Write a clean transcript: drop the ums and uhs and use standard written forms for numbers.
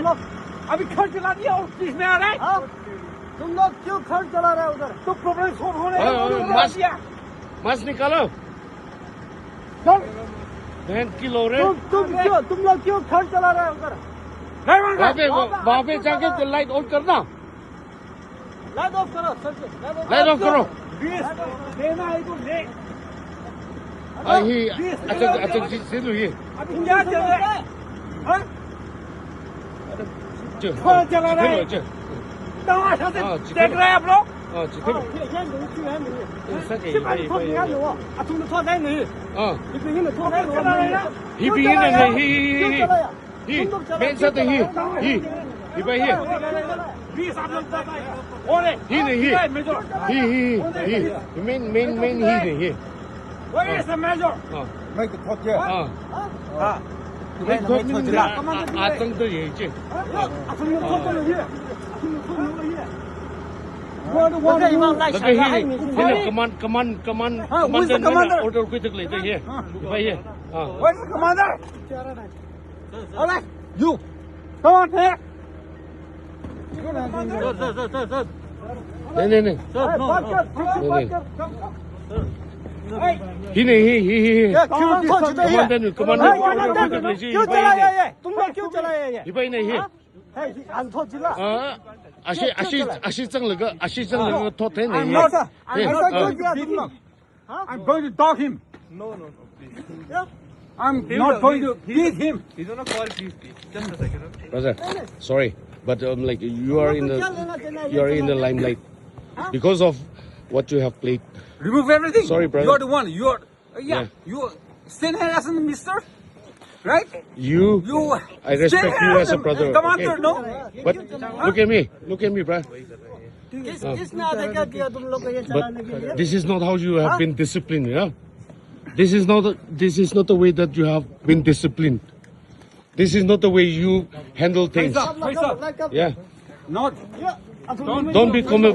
लोग अभी खर्च चला दिया और किस में आ रहा है? हाँ? तुम लोग क्यों खर्च चला रहे हो उधर? तो प्रॉब्लम सॉल्व होने मास्क निकालो चल 10 किलो रे तुम लोग क्यों खर्च चला रहे हो उधर? वहाँ पे जाके लाइट ऑन करना लाइट ऑफ करो सर लाइट ऑफ करो लेना है तो ले अच्छा से लो ये अभी क्या चल रहा है? हाँ? कौन चला रहा है? तमाशा से देख रहे हैं आप लोग? Where is the major? मैं तो थोक गया हाँ आतंक तो यही चे कमांडर ऑर्डर कोई तक लेते हैं भाई ये Where's the commander? All right, you come on here. नहीं ही नहीं ही कमांडर क्यों चलाया ये? तुम लोग क्यों चलाया ये? भाई नहीं है 안토 질라. 아시 짱르가 토테 네. I'm going to dog him. No, please. I'm not going to beat him. He's on a call, please. Just a second. Brother, sorry, but like you are in the limelight because of what you have played. Remove everything. Sorry, brother. You're the one. You're Yeah. You stand here as a mister, right? You I respect you as a brother. Commander, okay? no? But look at me, bro. किसने आदेश दिया तुम लोग को ये चलाने के लिए? But this is not how you have been disciplined, yeah. This is not the way that you have been disciplined. This is not the way you handle things. Face up. Yeah. Not. Don't become a